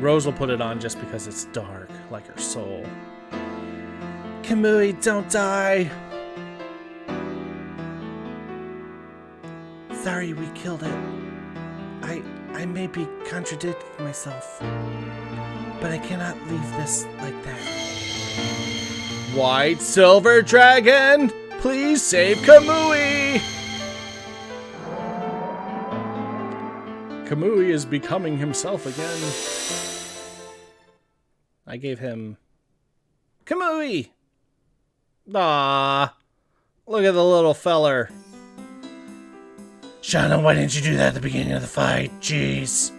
Rose will put it on just because it's dark, like her soul. Kamui, don't die! Sorry we killed it. I may be contradicting myself, but I cannot leave this like that. White Silver Dragon, please save Kamui! Kamui is becoming himself again. I gave him... Kamui! Ah, look at the little feller. Shauna, why didn't you do that at the beginning of the fight? Jeez.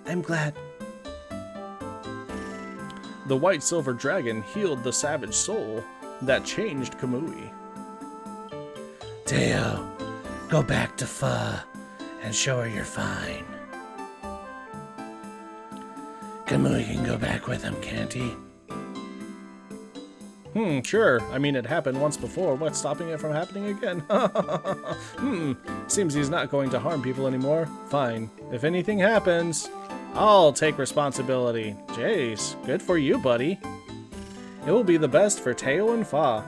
I'm glad. The White Silver Dragon healed the savage soul that changed Kamui. Teo, go back to Fa and show her you're fine. Kamui can go back with him, can't he? Sure. I mean, it happened once before. What's stopping it from happening again? Seems he's not going to harm people anymore. Fine. If anything happens, I'll take responsibility. Jeez, good for you, buddy. It will be the best for Teo and Fa.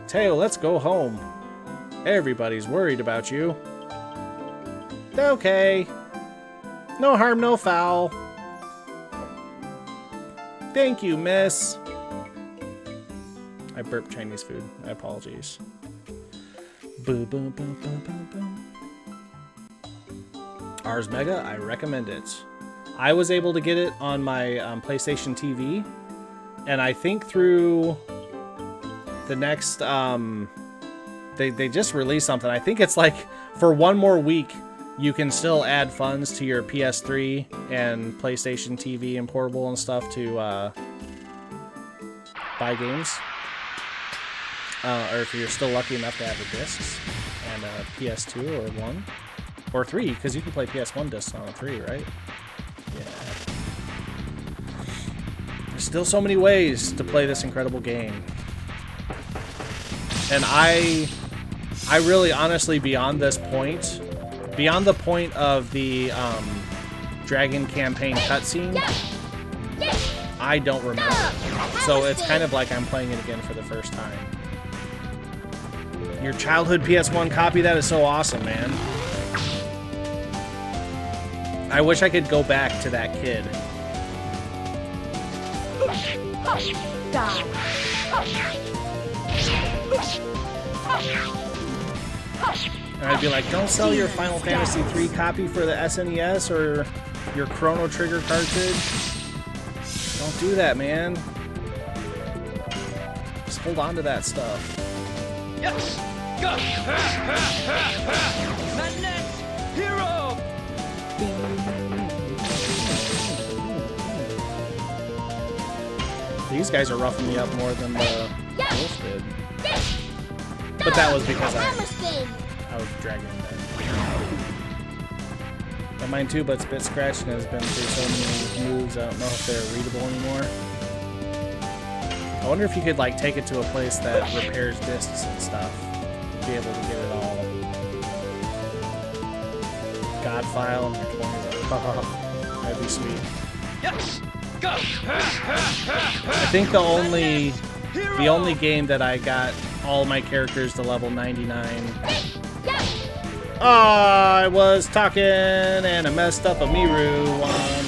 Teo, let's go home. Everybody's worried about you. Okay. No harm, no foul. Thank you, miss. I burped Chinese food. My apologies. Boo, boo, boo, boo, boo, boo. Ars Mega, I recommend it. I was able to get it on my PlayStation TV, and I think through the next, they just released something. I think it's like for one more week, you can still add funds to your PS3 and PlayStation TV and portable and stuff to buy games. Or if you're still lucky enough to have the discs and a PS2 or 1 or 3, because you can play PS1 discs on a 3, right? Yeah. There's still so many ways to play this incredible game. And I really honestly, beyond this point, beyond the point of the Dragon campaign cutscene, I don't remember. So it's kind of like I'm playing it again for the first time. Your childhood PS1 copy, that is so awesome, man. I wish I could go back to that kid. And I'd be like, don't sell your Final Fantasy III copy for the SNES or your Chrono Trigger cartridge. Don't do that, man. Just hold on to that stuff. Yes! Go! My next hero! These guys are roughing me up more than the wolf did. But that was because I was dragging them. And mine too, but it's a bit scratched and has been through so many moves, I don't know if they're readable anymore. I wonder if you could like take it to a place that repairs discs and stuff. Be able to get it all. God file and 20. That'd be sweet. Yes! Go! I think the only game that I got all my characters to level 99. Oh, I was talking and I messed up a Miru one.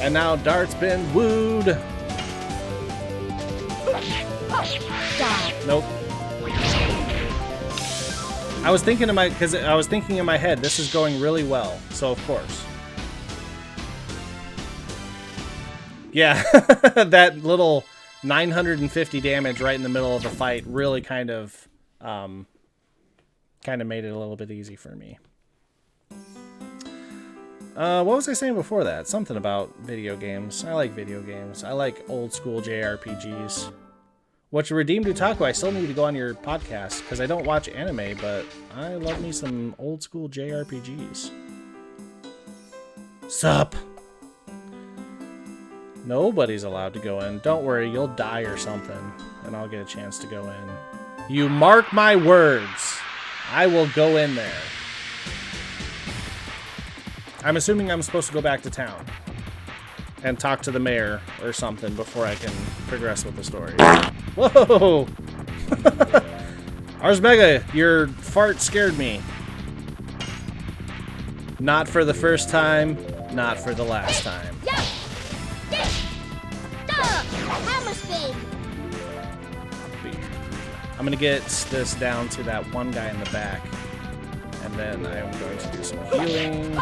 And now Dart's been wooed. Nope. I was thinking in my head, this is going really well, so of course. Yeah, that little 950 damage right in the middle of the fight really kind of made it a little bit easy for me. What was I saying before that? Something about video games. I like video games. I like old school JRPGs. What you redeemed Utaku, I still need to go on your podcast, because I don't watch anime, but I love me some old school JRPGs. Sup? Nobody's allowed to go in. Don't worry, you'll die or something, and I'll get a chance to go in. You mark my words. I will go in there. I'm assuming I'm supposed to go back to town. and talk to the mayor or something before I can progress with the story. Whoa! Ars Mega, your fart scared me. Not for the first time, not for the last time. I'm gonna get this down to that one guy in the back, and then I'm going to do some healing.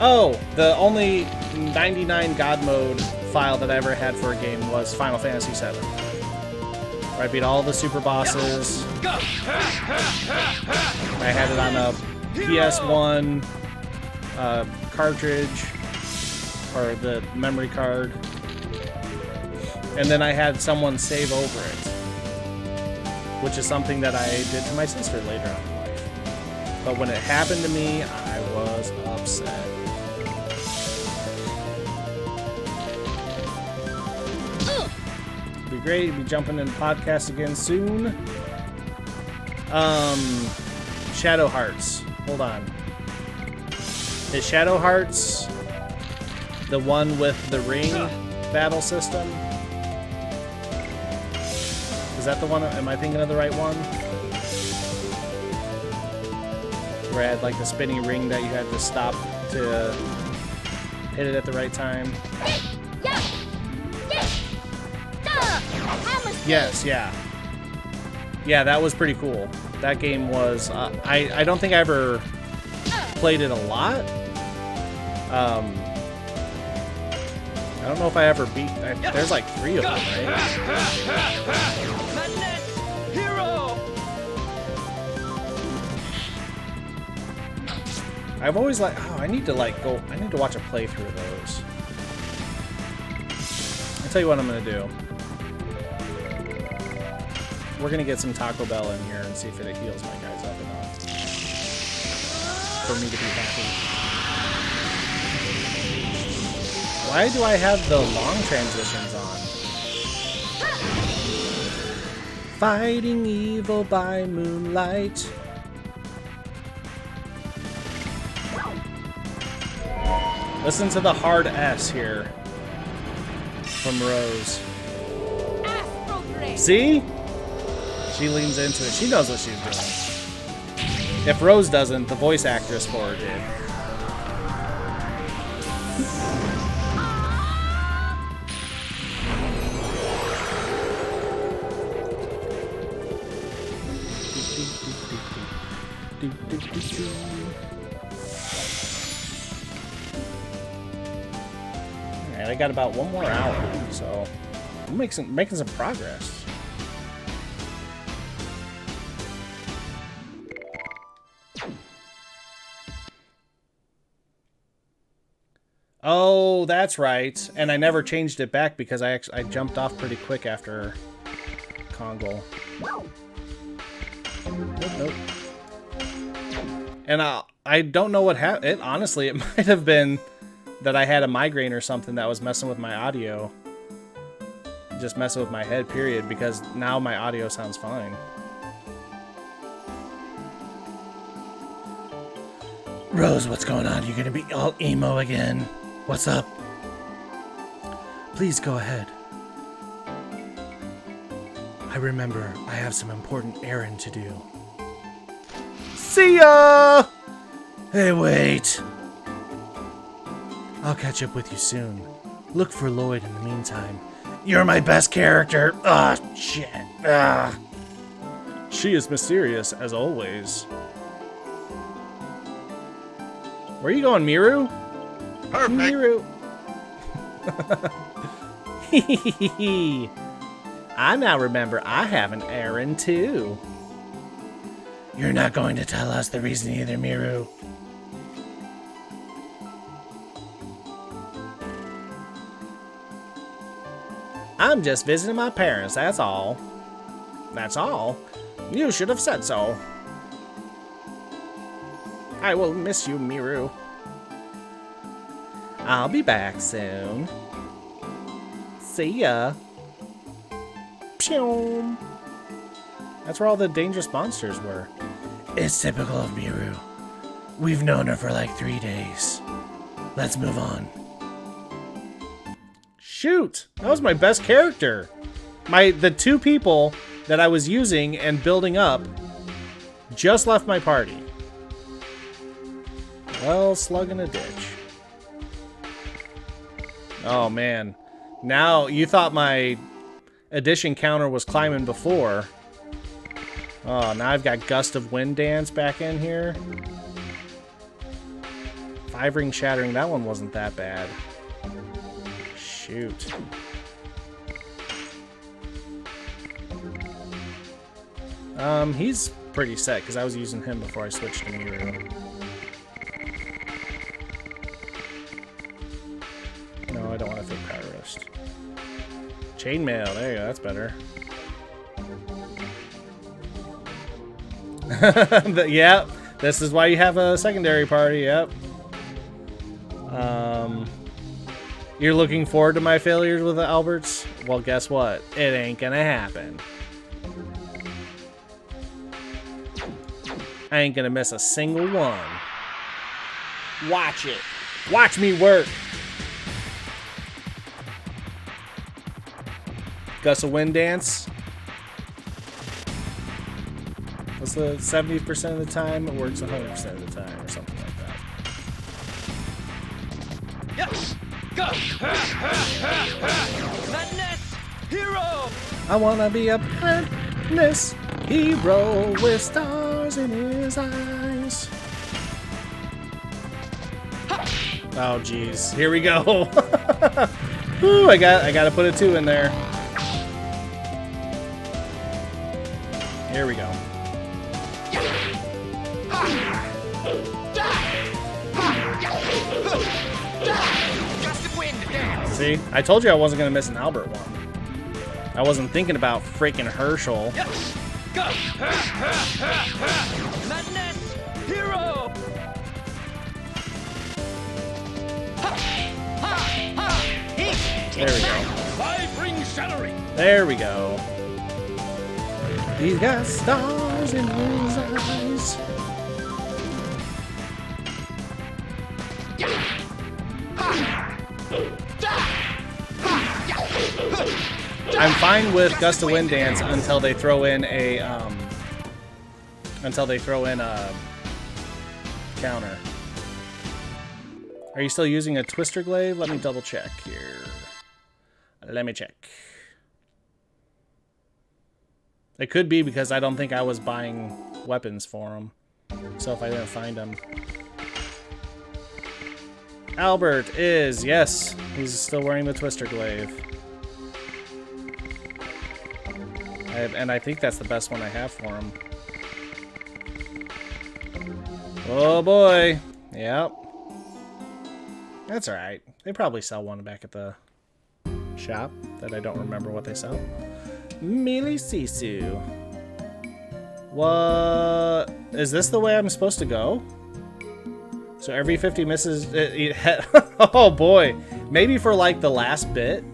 Oh, the only 99 God mode file that I ever had for a game was Final Fantasy VII. Where I beat all the super bosses. I had it on a PS1 cartridge, or the memory card. And then I had someone save over it, which is something that I did to my sister later on in life. But when it happened to me, I was upset. Be great to be jumping in the podcast again soon. Shadow Hearts. Hold on. Is Shadow Hearts the one with the ring battle system? Is that the one? Am I thinking of the right one? Where I had like the spinning ring that you had to stop to hit it at the right time. Yes, yeah. Yeah, that was pretty cool. That game was... I don't think I ever played it a lot. I don't know if I ever beat... there's like 3 of them, right? I've always like... Oh, I need to like go... I need to watch a playthrough of those. I'll tell you what I'm going to do. We're going to get some Taco Bell in here and see if it heals my guys up enough for me to be happy. Why do I have the long transitions on? Fighting evil by moonlight. Listen to the hard S here from Rose. See? She leans into it. She knows what she's doing. If Rose doesn't, the voice actress for her did. Alright, I got about 1 more hour, so I'm making some progress. Oh, that's right. And I never changed it back because I jumped off pretty quick after Congo. Nope. And I don't know what happened. Honestly, it might have been that I had a migraine or something that was messing with my audio. Just messing with my head, period, because now my audio sounds fine. Rose, what's going on? You gonna be all emo again? What's up? Please go ahead. I remember I have some important errand to do. See ya! Hey, wait. I'll catch up with you soon. Look for Lloyd in the meantime. You're my best character. Ah, shit. Ah. She is mysterious, as always. Where are you going, Miru? Perfect. Miru. I now remember I have an errand too. You're not going to tell us the reason either, Miru. I'm just visiting my parents, that's all. That's all? You should have said so. I will miss you, Miru. I'll be back soon. See ya. Pew. That's where all the dangerous monsters were. It's typical of Miru. We've known her for like 3 days. Let's move on. Shoot! That was my best character. The 2 people that I was using and building up just left my party. Well, slug in a ditch. Oh, man. Now, you thought my addition counter was climbing before. Oh, now I've got Gust of Wind Dance back in here. 5 Ring Shattering, that one wasn't that bad. Shoot. He's pretty set, because I was using him before I switched to Miru. No, I don't want a fake Power Wrist. Chainmail, there you go, that's better. Yep, this is why you have a secondary party, yep. You're looking forward to my failures with the Alberts? Well, guess what? It ain't gonna happen. I ain't gonna miss a single one. Watch it. Watch me work. Gust of Wind Dance. What's the 70% of the time? It works 100% of the time or something like that. Yes! Go! Madness! Hero! I wanna be a madness hero with stars in his eyes. Oh jeez, here we go. Ooh, I gotta put a 2 in there. Here we go. See, I told you I wasn't gonna miss an Albert one. I wasn't thinking about freaking Herschel. Yes! Go! Madness! Hero! There we go. 5 Ring Shattering! There we go. He's got stars in his eyes. I'm fine with Gust of Wind Dance until they throw in a counter. Are you still using a Twister Glaive? Let me double check here. Let me check. It could be because I don't think I was buying weapons for them. So if I didn't find them. Albert is, yes, he's still wearing the Twister Glaive. And I think that's the best one I have for him. Oh boy. Yep. That's alright. They probably sell one back at the shop that I don't remember what they sell. Melee Sisu. What? Is this the way I'm supposed to go? So every 50 misses... oh boy. Maybe for like the last bit.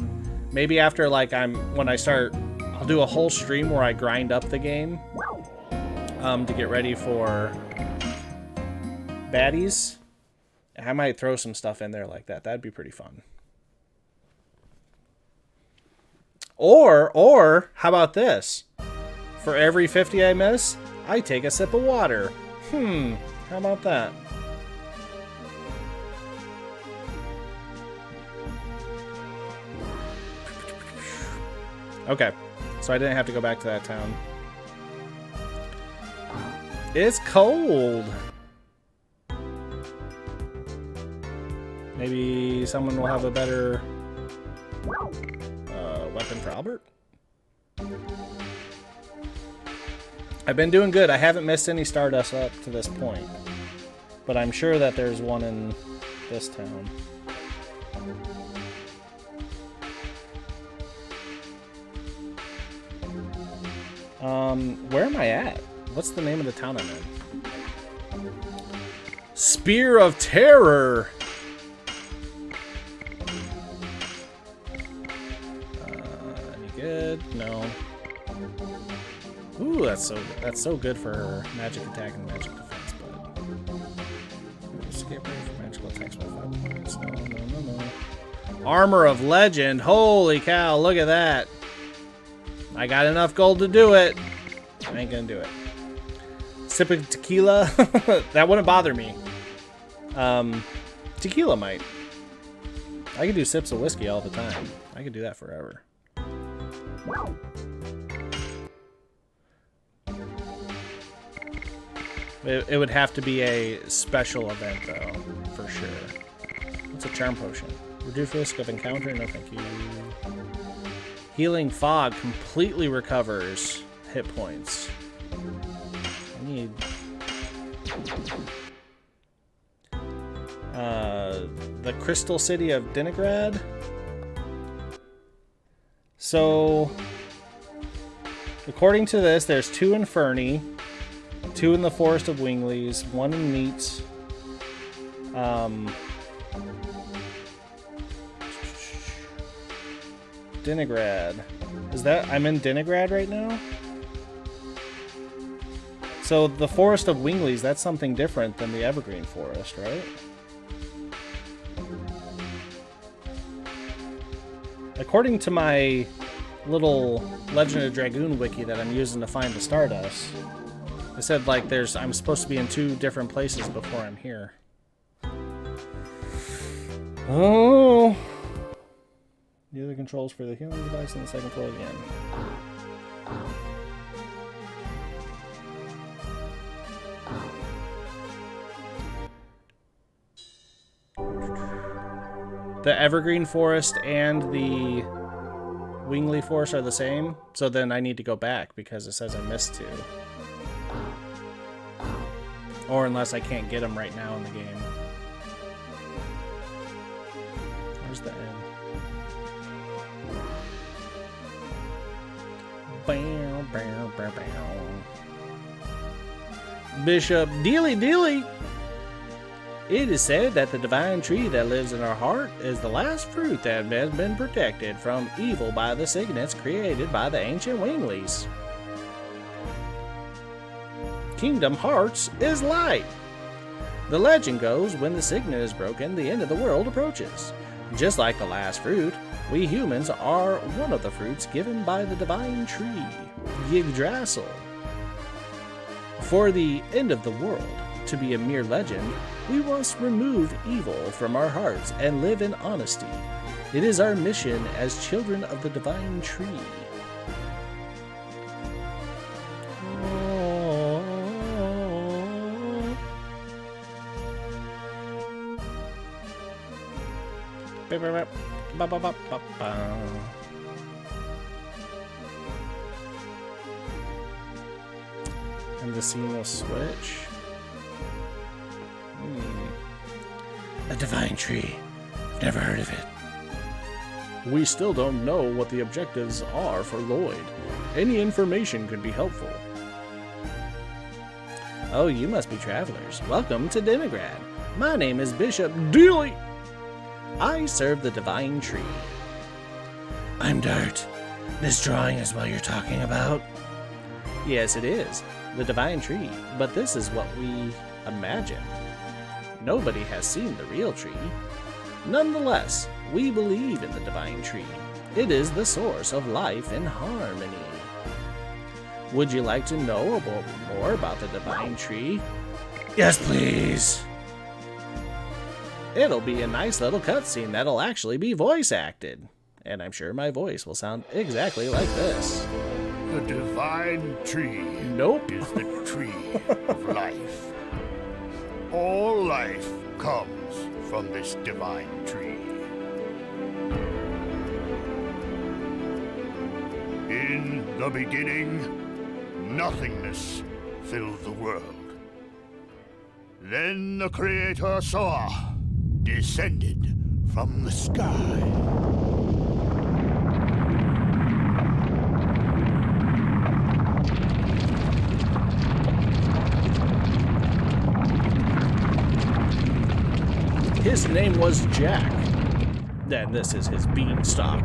Maybe after like when I start... I'll do a whole stream where I grind up the game. To get ready for baddies. I might throw some stuff in there like that. That'd be pretty fun. Or, how about this? For every 50 I miss, I take a sip of water. How about that? Okay, so I didn't have to go back to that town. It's cold. Maybe someone will have a better weapon for Albert? I've been doing good. I haven't missed any Stardust up to this point. But I'm sure that there's one in this town. Where am I at? What's the name of the town I'm in? Spear of Terror! Any good? No. Ooh, that's so good for magic attack and magic defense, but escape rate for magical attacks by 5 points. No, no, no, no. Armor of Legend. Holy cow, look at that. I got enough gold to do it. I ain't gonna do it. Sip of tequila. That wouldn't bother me. Tequila might. I could do sips of whiskey all the time. I could do that forever. It would have to be a special event, though, for sure. What's a charm potion? Reduce risk of encounter? No, thank you. Healing Fog completely recovers hit points. I need... the Crystal City of Dinagrad. So, according to this, there's 2 in Fernie, 2 in the Forest of Winglies, 1 in Neat. Dinagrad. Is that... I'm in Dinagrad right now? So the Forest of Winglies, that's something different than the Evergreen Forest, right? According to my little Legend of Dragoon wiki that I'm using to find the Stardust, it said, like, I'm supposed to be in 2 different places before I'm here. Oh... The other controls for the healing device on the second floor again. The Evergreen Forest and the Wingley Forest are the same, so then I need to go back because it says I missed 2. Or unless I can't get them right now in the game. Where's the end? Bow, bow, bow, bow. Bishop Dealy Dealy. It is said that the divine tree that lives in our heart is the last fruit that has been protected from evil by the signets created by the ancient Wingleys. Kingdom Hearts is light. The legend goes, when the signet is broken, the end of the world approaches. Just like the last fruit, we humans are one of the fruits given by the divine tree, Yggdrasil. For the end of the world to be a mere legend, we must remove evil from our hearts and live in honesty. It is our mission as children of the divine tree. And the seamless switch. A divine tree. I've never heard of it. We still don't know what the objectives are for Lloyd. Any information could be helpful. Oh, you must be travelers. Welcome to Dinagrad. My name is Bishop Dealy. I serve the divine tree. I'm Dart. This drawing is what you're talking about? Yes, it is. The divine tree. But this is what we imagine. Nobody has seen the real tree. Nonetheless, we believe in the divine tree. It is the source of life and harmony. Would you like to know more about the divine tree? Yes, please. It'll be a nice little cutscene that'll actually be voice acted. And I'm sure my voice will sound exactly like this. The divine tree Nope. is the tree of life. All life comes from this divine tree. In the beginning, nothingness filled the world. Then the Creator saw, descended from the sky. His name was Jack. And this is his beanstalk.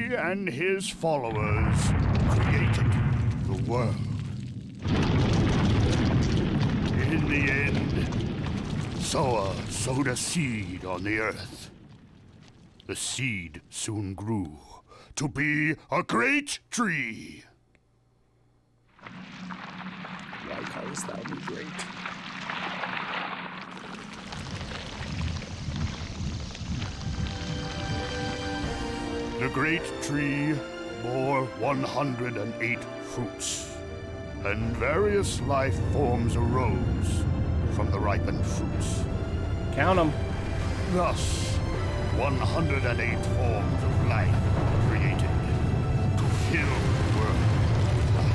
He and his followers created the world. In the end, Soa sowed a seed on the earth. The seed soon grew to be a great tree. Why callest thou me great? The great tree bore 108 fruits, and various life forms arose from the ripened fruits. Count them. Thus, 108 forms of life were created to fill the world with life.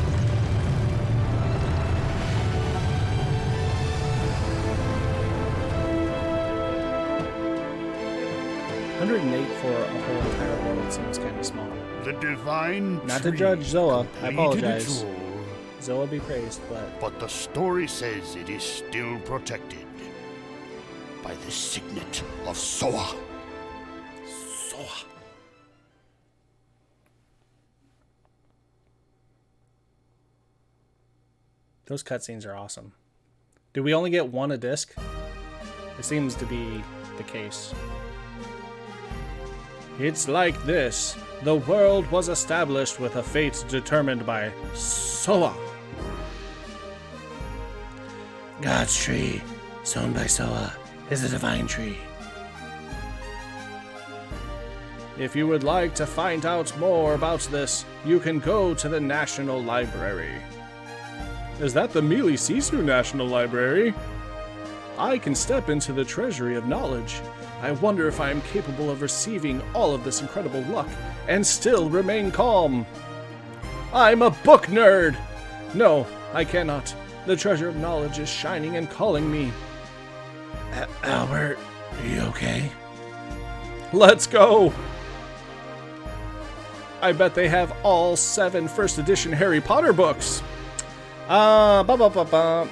108 for a whole entire world seems kind of small. The divine Not to tree judge Zoa. I completed apologize. its role, Zoa be praised, but the story says it is still protected by the signet of Soa. Zoa. Those cutscenes are awesome. Do we only get one a disc? It seems to be the case. It's like this. The world was established with a fate determined by Soa. God's tree, sown by Soa, is a divine tree. If you would like to find out more about this, you can go to the National Library. Is that the Mealy Sisu National Library? I can step into the treasury of knowledge. I wonder if I am capable of receiving all of this incredible luck and still remain calm. I'm a book nerd! No, I cannot. The treasure of knowledge is shining and calling me. Albert, are you okay? Let's go! I bet they have all 7 first edition Harry Potter books.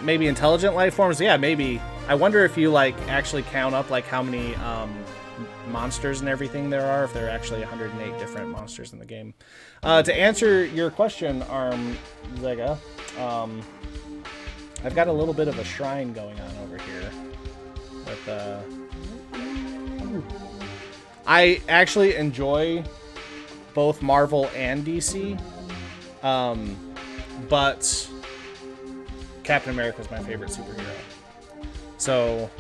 Maybe intelligent life forms? Yeah, maybe. I wonder if you, like, actually count up, like, how many, monsters and everything there are, if there are actually 108 different monsters in the game. To answer your question, Zega, I've got a little bit of a shrine going on over here. With, I actually enjoy both Marvel and DC, but Captain America is my favorite superhero. So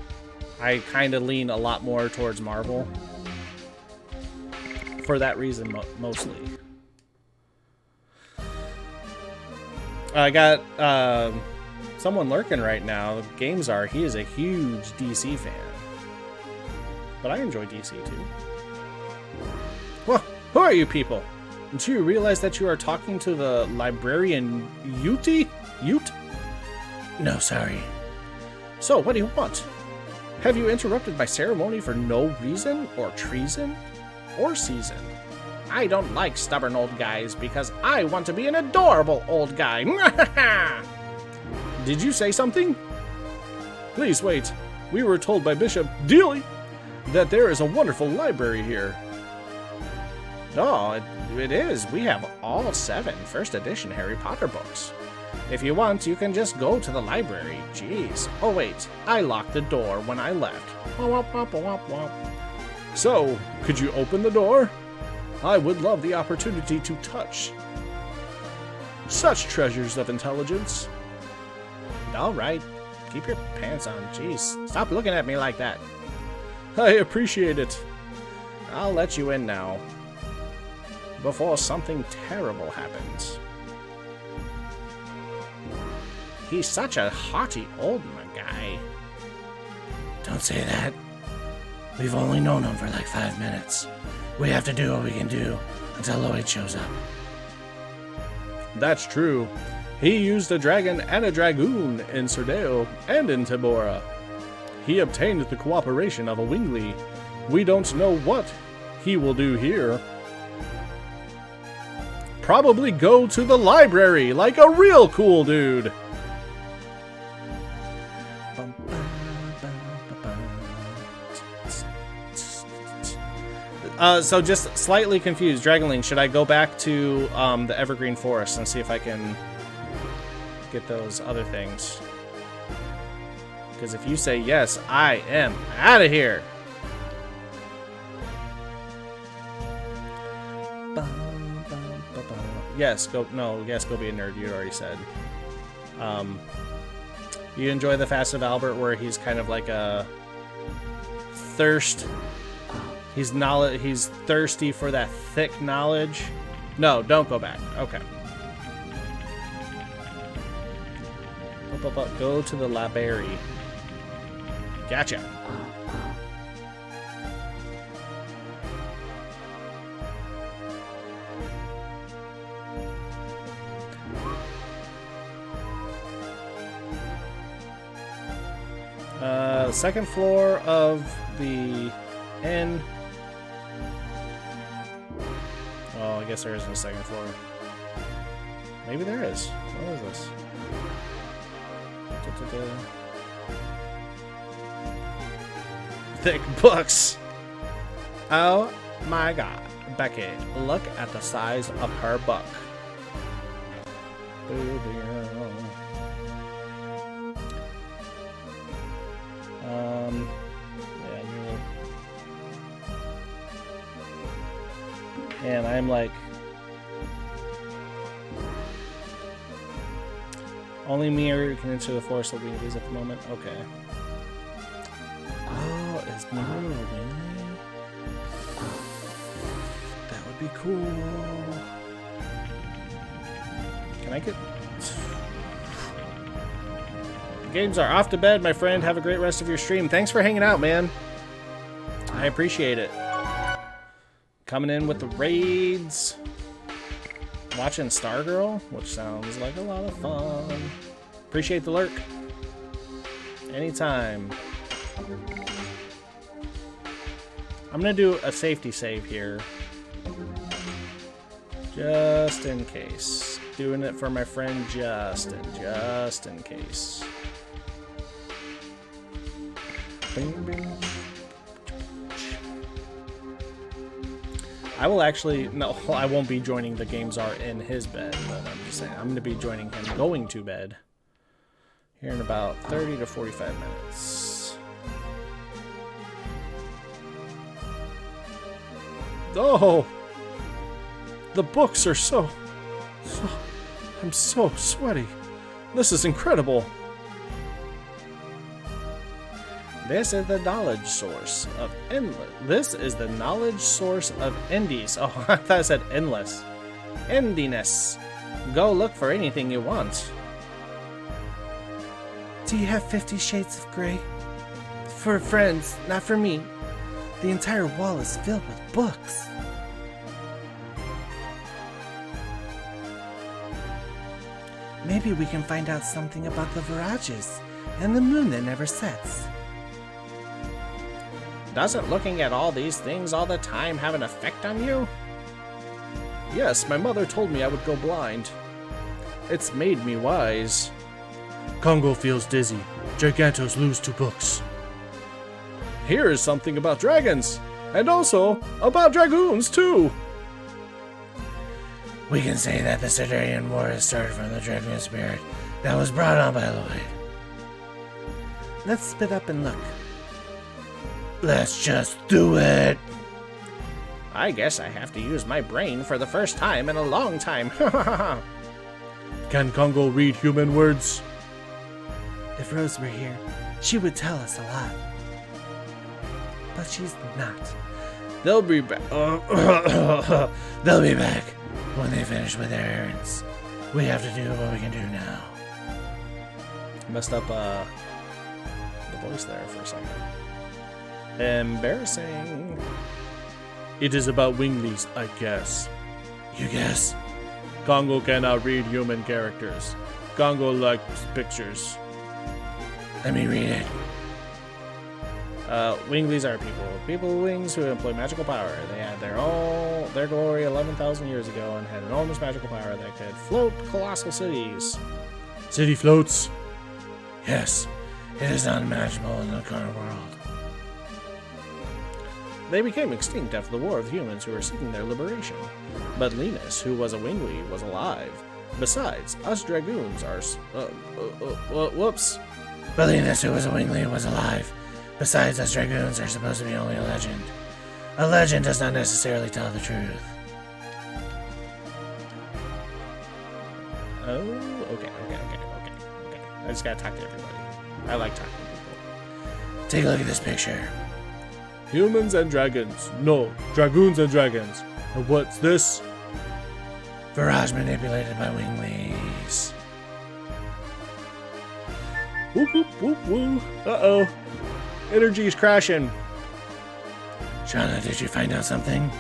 I kind of lean a lot more towards Marvel for that reason, mostly. I got someone lurking right now. Gamezar, he is a huge DC fan. But I enjoy DC too. Well, who are you people? Do you realize that you are talking to the librarian Ute? No, sorry. So, what do you want? Have you interrupted my ceremony for no reason, or treason, or season? I don't like stubborn old guys because I want to be an adorable old guy. Did you say something? Please wait. We were told by Bishop Dealey that there is a wonderful library here. Oh, it is. We have all 7 first edition Harry Potter books. If you want, you can just go to the library. Jeez. Oh wait, I locked the door when I left. So, could you open the door? I would love the opportunity to touch such treasures of intelligence. Alright, keep your pants on. Jeez, stop looking at me like that. I appreciate it. I'll let you in now, before something terrible happens. He's such a haughty old guy. Don't say that. We've only known him for like 5 minutes. We have to do what we can do until Lloyd shows up. That's true. He used a dragon and a dragoon in Serdeo and in Tabora. He obtained the cooperation of a Wingly. We don't know what he will do here. Probably go to the library like a real cool dude. So just slightly confused. Dragonling, should I go back to the Evergreen Forest and see if I can get those other things? Because if you say yes, I am out of here. Yes, go. No, yes, go be a nerd. You already said. You enjoy the Fast of Albert, where he's kind of like a thirst. He's thirsty for that thick knowledge. No, don't go back. Okay. Go to the library. Gotcha. Second floor of the inn. Oh, I guess there isn't a second floor. Maybe there is. What is this? Thick books. Oh my god. Becky, look at the size of her book. And I'm like, only me can enter the forest of Winglies at the moment. Okay. Oh, it's Miro, really? That would be cool. Can I get... Games are off to bed, my friend. Have a great rest of your stream. Thanks for hanging out, man. I appreciate it. Coming in with the raids. Watching Stargirl, which sounds like a lot of fun. Appreciate the lurk. Anytime. I'm gonna do a safety save here. Just in case. Doing it for my friend Justin. Just in case. Bing, bing. I will actually, no, I won't be joining the Games Are in his bed, but I'm just saying, I'm going to be joining him going to bed here in about 30 to 45 minutes. Oh, the books are I'm so sweaty. This is incredible. This is the knowledge source of endless. This is the knowledge source of indies. Oh, I thought I said endless. Endiness. Go look for anything you want. Do you have 50 Shades of Grey? For friends, not for me. The entire wall is filled with books. Maybe we can find out something about the Virages and the moon that never sets. Doesn't looking at all these things all the time have an effect on you? Yes, my mother told me I would go blind. It's made me wise. Congo feels dizzy. Gigantos lose 2 books. Here is something about dragons, and also about dragoons too. We can say that the Siderian War is started from the dragoon spirit that was brought on by Lloyd. Let's split up and look. Let's just do it! I guess I have to use my brain for the first time in a long time. Can Congo read human words? If Rose were here, she would tell us a lot. But she's not. They'll be back. They'll be back when they finish with their errands. We have to do what we can do now. Messed up the voice there for a second. Embarrassing. It is about Winglies, I guess. You guess? Congo cannot read human characters. Congo likes pictures. Let me read it. Winglies are people with wings who employ magical power. They had their glory 11,000 years ago and had enormous magical power that could float colossal cities. City floats? Yes, it is unimaginable in the current world. They became extinct after the war of the humans who were seeking their liberation. But Linus, who was a wingly, was alive. Besides, us dragoons are... whoops. But Linus, who was a wingly, was alive. Besides, us dragoons are supposed to be only a legend. A legend does not necessarily tell the truth. Oh, okay. I just gotta talk to everybody. I like talking to people. Take a look at this picture. Humans and dragons. No, dragoons and dragons. And what's this? Virage manipulated by winglies. Whoop, whoop, whoop, whoop. Uh-oh. Energy's crashing. Shauna, did you find out something?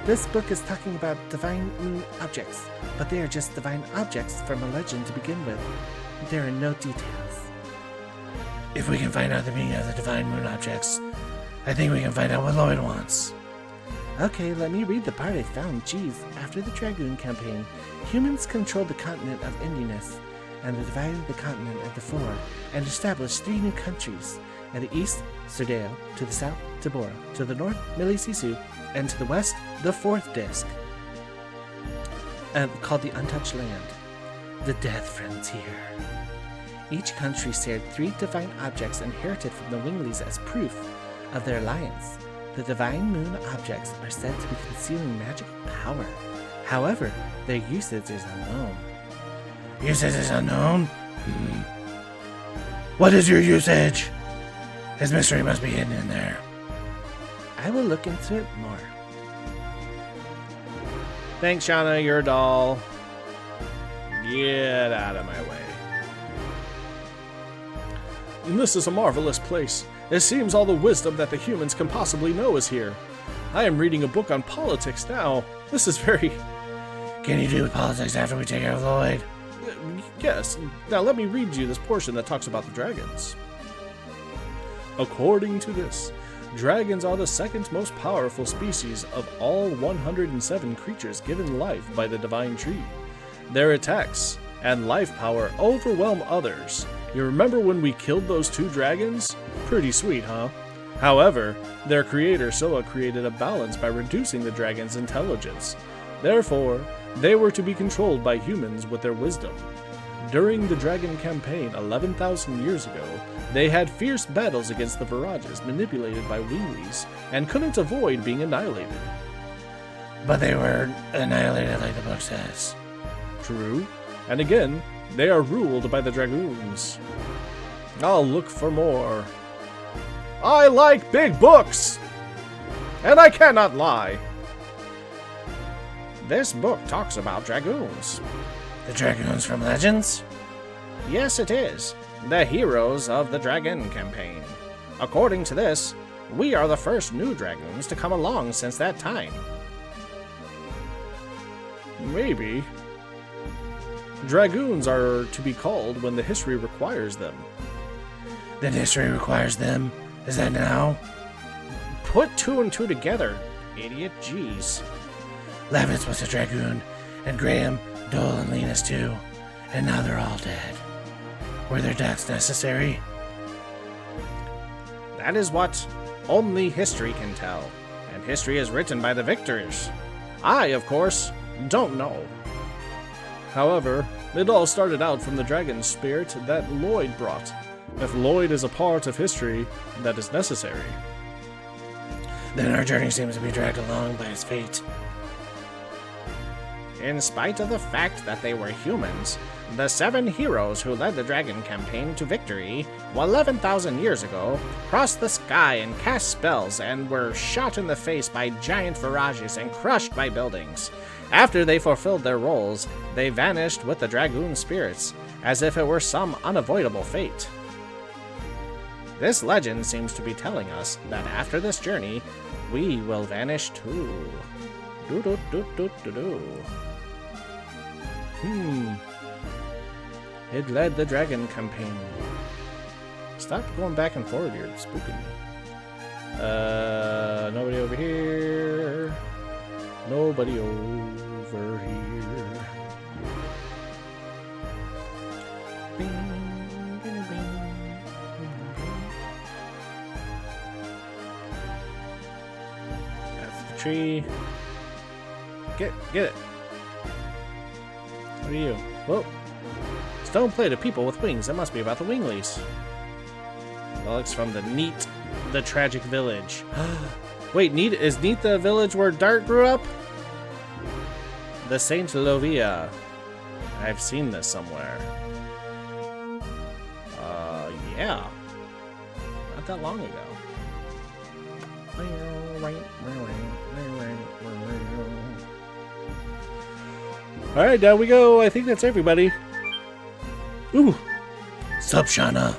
This book is talking about divine moon objects, but they are just divine objects from a legend to begin with. There are no details. If we can find out the meaning of the divine moon objects, I think we can find out what Lloyd wants. Okay, let me read the part I found. Geez, after the Dragoon campaign, humans controlled the continent of Indinus, and they divided the continent into 4, and established 3 new countries. At the east, Serdeo; to the south, Tabora; to the north, Milisisu; and to the west, the 4th disc, called the Untouched Land, the Death Frontier. Each country shared 3 divine objects inherited from the Winglies as proof of their alliance. The divine moon objects are said to be concealing magical power. However, their usage is unknown. Usage is unknown? What is your usage? His mystery must be hidden in there. I will look into it more. Thanks, Shauna, you're a doll. Get out of my way. This is a marvelous place. It seems all the wisdom that the humans can possibly know is here. I am reading a book on politics now. This is very... Can you do politics after we take care of Lloyd? Yes. Now let me read you this portion that talks about the dragons. According to this, dragons are the second most powerful species of all 107 creatures given life by the divine tree. Their attacks and life power overwhelm others. You remember when we killed those 2 dragons? Pretty sweet, huh? However, their creator Soa created a balance by reducing the dragon's intelligence. Therefore, they were to be controlled by humans with their wisdom. During the Dragon campaign 11,000 years ago, they had fierce battles against the Virages manipulated by Winglies and couldn't avoid being annihilated. But they were annihilated like the book says. True. And again, they are ruled by the Dragoons. I'll look for more. I like big books! And I cannot lie. This book talks about Dragoons. The Dragoons from Legends? Yes, it is. The heroes of the Dragon campaign. According to this, we are the first new Dragoons to come along since that time. Maybe. Dragoons are to be called when the history requires them. Then history requires them? Is that now? Put 2 and 2 together, idiot. Jeez. Levitz was a Dragoon, and Graham, Dole, and Linus too. And now they're all dead. Were their deaths necessary? That is what only history can tell, and history is written by the victors. I, of course, don't know. However, it all started out from the dragon spirit that Lloyd brought. If Lloyd is a part of history, that is necessary. Then our journey seems to be dragged along by his fate. In spite of the fact that they were humans, the 7 heroes who led the Dragon campaign to victory 11,000 years ago crossed the sky and cast spells and were shot in the face by giant virages and crushed by buildings. After they fulfilled their roles, they vanished with the Dragoon spirits, as if it were some unavoidable fate. This legend seems to be telling us that after this journey, we will vanish too. It led the Dragon campaign. Stop going back and forward, you're spooking me. Nobody over here. Nobody over here. Bing, bing, bing, bing, bing. tree. Get it. What are you? Whoa. Stone plate of people with wings. That must be about the Winglies. Relics from the tragic village. Wait, is Neat the village where Dart grew up? The Saint Lovia. I've seen this somewhere. Yeah. Not that long ago. Alright, down we go. I think that's everybody. Ooh. Sup, Shauna?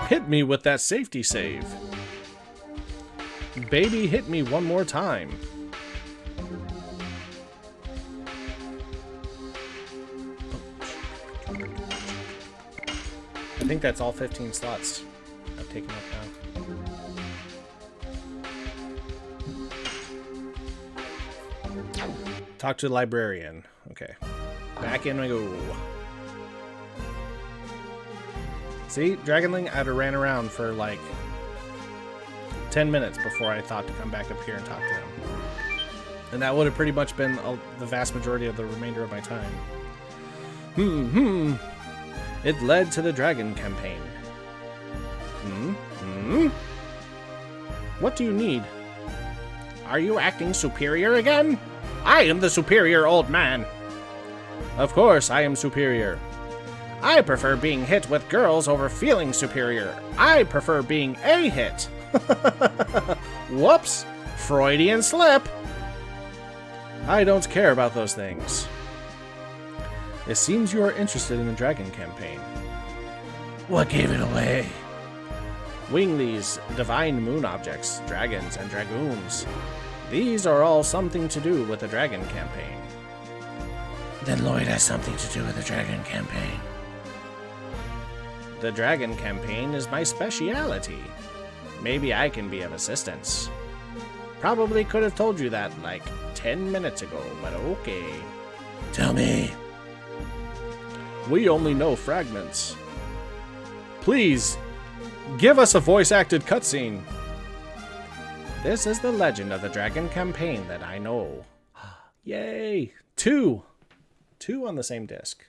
Hit me with that safety save. Baby, hit me one more time. I think that's all 15 slots I've taken up now. Talk to the librarian. Okay. Back in we go. See, Dragonling, I'd have ran around for like 10 minutes before I thought to come back up here and talk to him. And that would have pretty much been the vast majority of the remainder of my time. It led to the Dragon campaign. What do you need? Are you acting superior again? I am the superior old man. Of course, I am superior. I prefer being hit with girls over feeling superior. I prefer being a hit. Whoops! Freudian slip! I don't care about those things. It seems you are interested in the Dragon campaign. What gave it away? Winglies, divine moon objects, dragons, and dragoons. These are all something to do with the Dragon campaign. Then Lloyd has something to do with the Dragon campaign. The Dragon campaign is my speciality. Maybe I can be of assistance. Probably could have told you that like 10 minutes ago, but okay. Tell me. We only know fragments. Please, give us a voice-acted cutscene. This is the legend of the Dragon campaign that I know. Yay! Two on the same disc.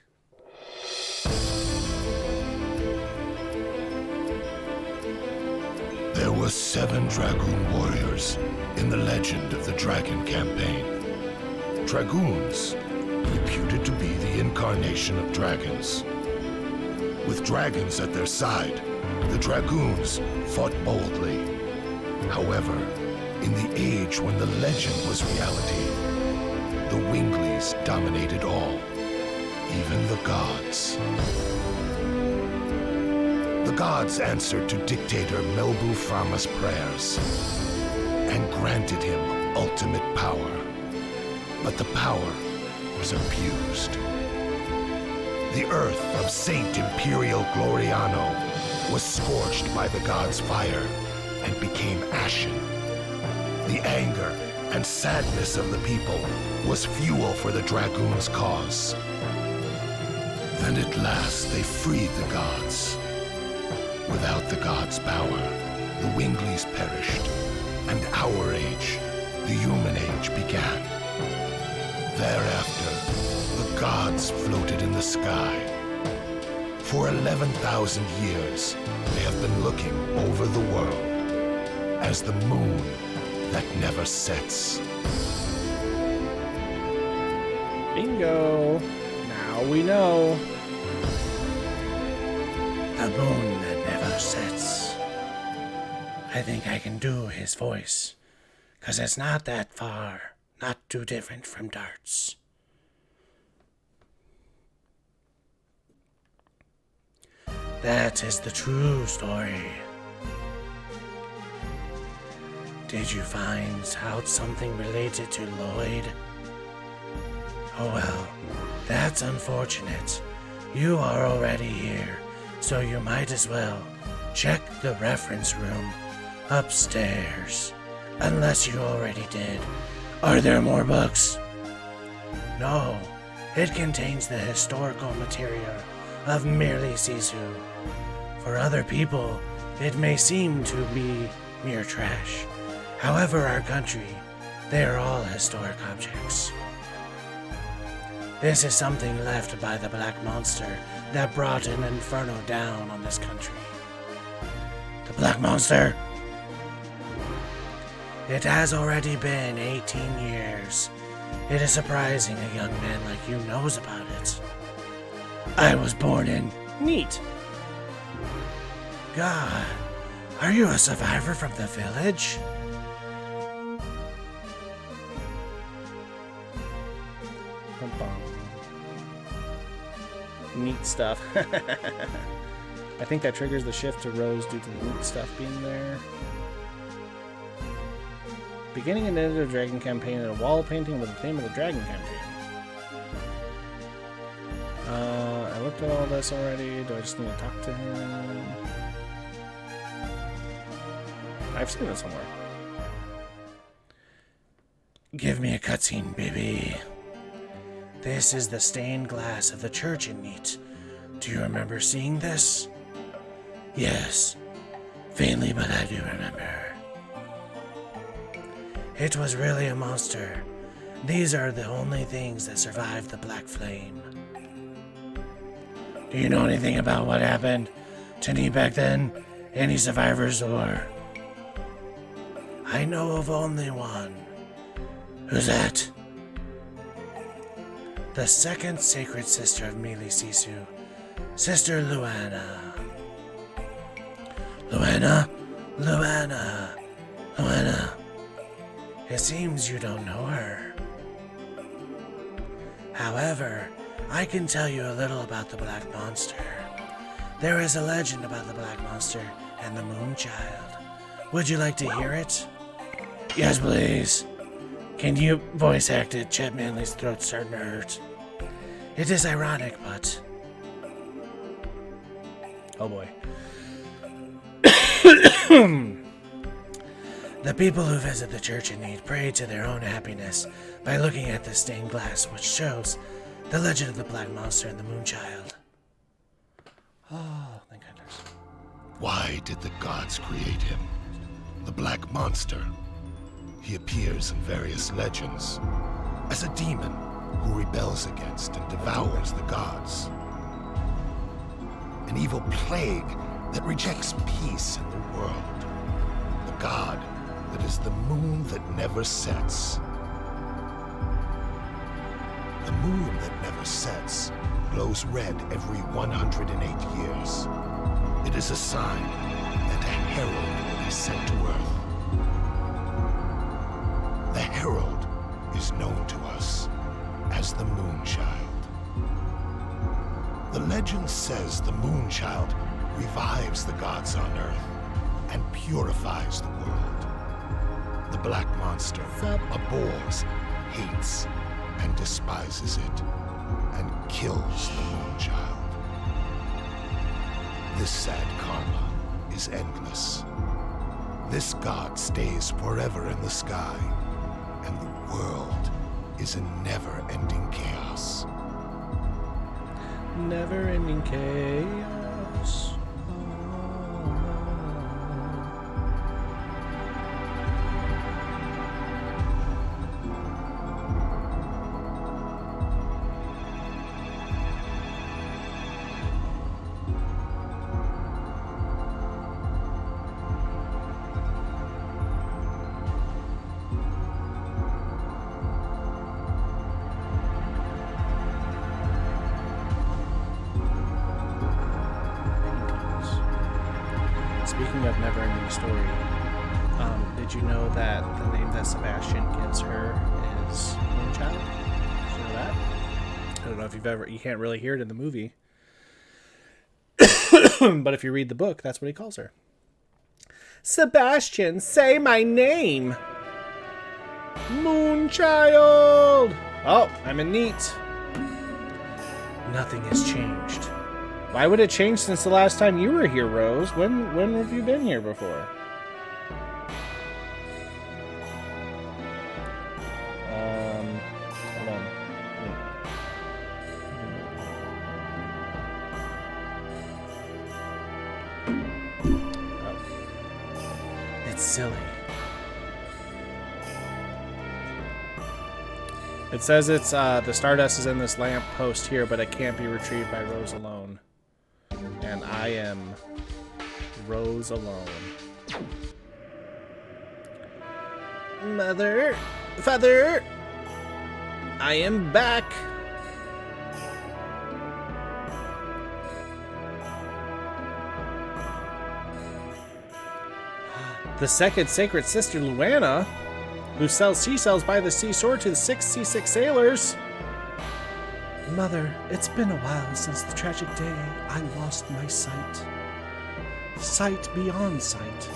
There were 7 Dragoon warriors in the legend of the Dragon campaign. Dragoons, reputed to be the incarnation of dragons. With dragons at their side, the Dragoons fought boldly. However, in the age when the legend was reality, the Winglies dominated all, even the gods. The gods answered to dictator Melbu Frama's prayers and granted him ultimate power. But the power was abused. The earth of Saint Imperial Gloriano was scorched by the gods' fire and became ashen. The anger and sadness of the people was fuel for the Dragoons' cause. Then at last they freed the gods. Without the gods' power, the Winglies perished, and our age, the human age, began. Thereafter, the gods floated in the sky. For 11,000 years, they have been looking over the world as the moon that never sets. Bingo! Now we know. The moon that never sets. I think I can do his voice, 'cause it's not that far, not too different from Dart's. That is the true story. Did you find out something related to Lloyd? Oh well, that's unfortunate. You are already here, so you might as well check the reference room upstairs. Unless you already did. Are there more books? No, It contains the historical material of merely Sisu. For other people, it may seem to be mere trash. However, our country, they are all historic objects. This is something left by the Black Monster that brought an inferno down on this country. The Black Monster? It has already been 18 years. It is surprising a young man like you knows about it. I was born in... Neat. God, are you a survivor from the village? Bum, bum. Neat stuff. I think that triggers the shift to Rose due to the neat stuff being there. Beginning and end of the Dragon campaign and a wall painting with the theme of the Dragon campaign. I looked at all this already. Do I just need to talk to him? I've seen it somewhere. Give me a cutscene, baby. This is the stained glass of the church in Neat. Do you remember seeing this? Yes. Faintly, but I do remember. It was really a monster. These are the only things that survived the Black Flame. Do you know anything about what happened to Neat back then? Any survivors or... I know of only one. Who's that? The second sacred sister of Meili Sisu, Sister Luana. Luana. It seems you don't know her. However, I can tell you a little about the Black Monster. There is a legend about the Black Monster and the Moon Child. Would you like to hear it? Yes, please. Can you voice act it? Chet Manley's throat's starting to hurt. It is ironic, but... Oh boy. The people who visit the church in Need pray to their own happiness by looking at the stained glass, which shows the legend of the Black Monster and the Moon Child. Oh, thank goodness. Why did the gods create him? The Black Monster. He appears in various legends as a demon who rebels against and devours the gods. An evil plague that rejects peace in the world. The god that is the moon that never sets. The moon that never sets glows red every 108 years. It is a sign that a herald will be sent to Earth. The herald is known to us as the Moon Child. The legend says the Moon Child revives the gods on Earth and purifies the world. The Black Monster abhors, hates, and despises it, and kills the Moon Child. This sad karma is endless. This god stays forever in the sky, and the world is in never-ending chaos. Never-ending chaos. Speaking of never-ending story, did you know that the name that Sebastian gives her is Moonchild? Did you know that? I don't know if you can't really hear it in the movie. But if you read the book, that's what he calls her. Sebastian, say my name! Moonchild! Oh, I'm in Neat. Nothing has changed. Why would it change since the last time you were here, Rose? When have you been here before? Hold on. That's silly. It says it's the Stardust is in this lamp post here, but it can't be retrieved by Rose alone. And I am Rose alone. Mother, father, I am back. The second sacred sister, Luana, who sells sea shells by the seashore to the 6 seasick sailors. Mother, it's been a while since the tragic day I lost my sight. Sight beyond sight.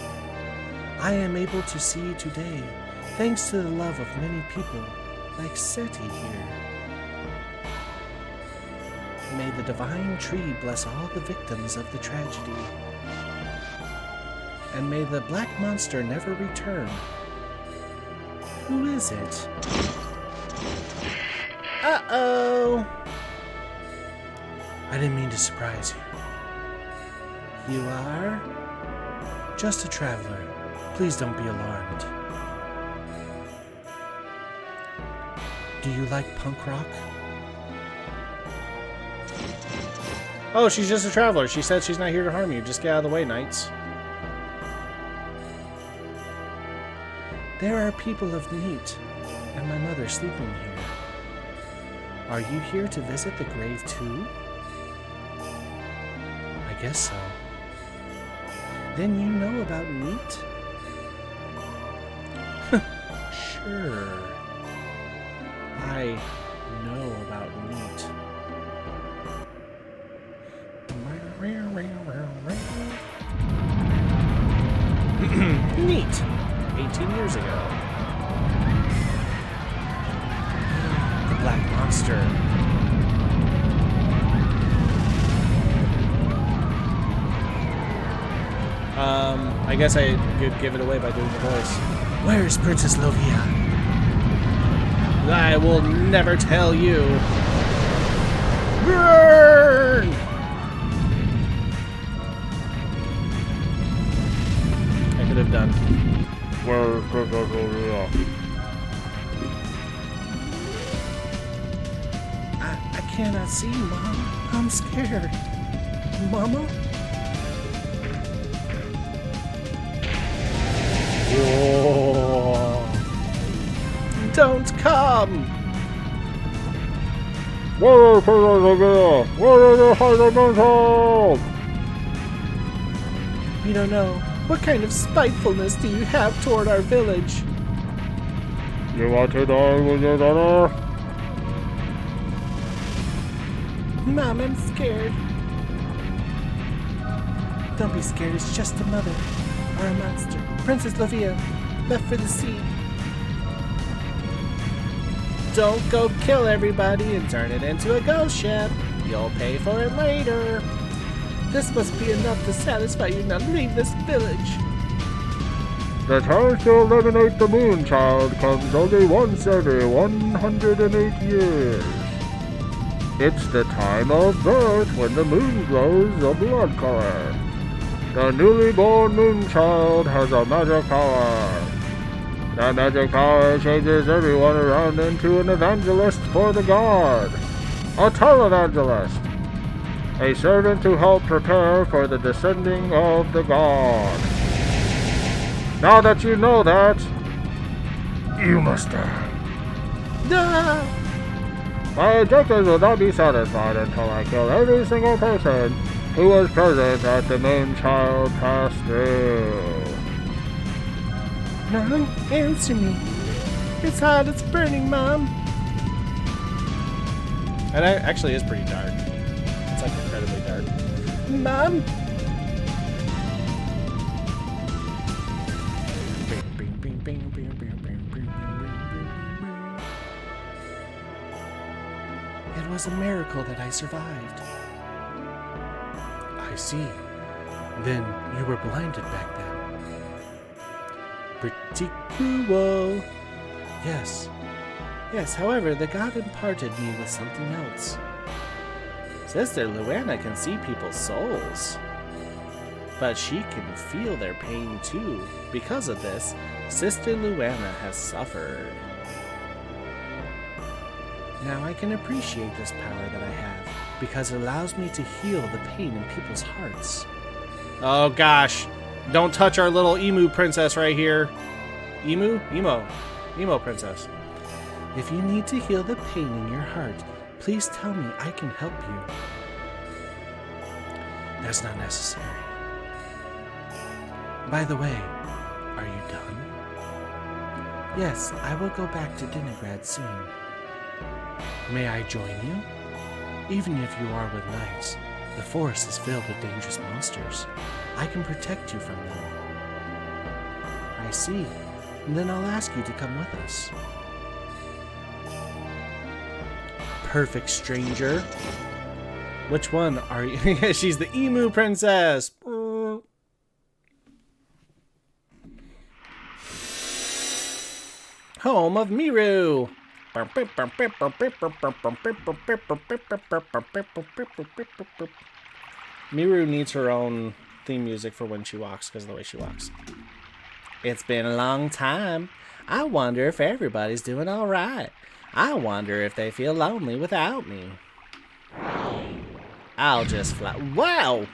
I am able to see today, thanks to the love of many people, like Seti here. May the divine tree bless all the victims of the tragedy. And may the black monster never return. Who is it? Uh-oh! I didn't mean to surprise you. You are? Just a traveler. Please don't be alarmed. Do you like punk rock? Oh, she's just a traveler. She said she's not here to harm you. Just get out of the way, knights. There are people of Neat and my mother sleeping here. Are you here to visit the grave too? I guess so. Then you know about Neat? Sure. I know about Neat. Neat. 18 years ago. The Black Monster. I guess I could give it away by doing the voice. Where's Princess Lovia? I will never tell you. Burn! I could have done. Where's Princess Olivia? I cannot see, Mom. I'm scared. Mama? Whoa. Don't come! Where is Princess Olivia? Where is the Hydra? We don't know. What kind of spitefulness do you have toward our village? You want to die with your daughter? Mom, I'm scared. Don't be scared, it's just a mother. Or a monster. Princess Lovia, left for the sea. Don't go kill everybody and turn it into a ghost ship. You'll pay for it later. This must be enough to satisfy you now. Leave this village. The time to eliminate the moon child comes only once every 108 years. It's the time of birth when the moon glows a blood color. The newly born moon child has a magic power. That magic power changes everyone around into an evangelist for the god. A televangelist. A servant to help prepare for the descending of the god. Now that you know that, you must die. No! My objectives will not be satisfied until I kill every single person who was present at the Moonchild pass through. Mom, answer me. It's hot, it's burning, Mom. It actually is pretty dark. It's like incredibly dark. Mom? It was a miracle that I survived. I see. Then you were blinded back then. Pretty cool. Yes. Yes, however, the god imparted me with something else. Sister Luana can see people's souls. but she can feel their pain too. Because of this, Sister Luana has suffered. Now I can appreciate this power that I have, because it allows me to heal the pain in people's hearts. Oh gosh, don't touch our little emu princess right here. Emo princess. If you need to heal the pain in your heart, please tell me. I can help you. That's not necessary. By the way, are you done? Yes, I will go back to Dinagrad soon. May I join you? Even if you are with knights, the forest is filled with dangerous monsters. I can protect you from them. I see. Then I'll ask you to come with us. Perfect stranger. Which one are you? She's the emu princess. Home of Miru. Miru needs her own theme music for when she walks because of the way she walks. It's been a long time. I wonder if everybody's doing all right. I wonder if they feel lonely without me. I'll just fly. Wow!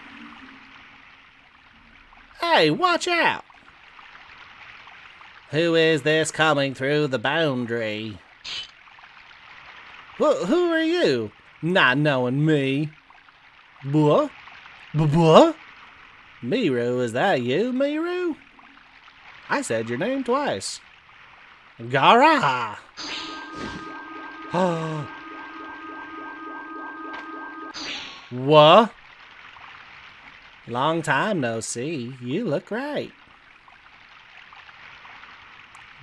Hey, watch out! Who is this coming through the boundary? Who are you? Not knowing me. What? What? Miru, is that you, Miru? I said your name twice. Garaha! What? Long time no see. You look great.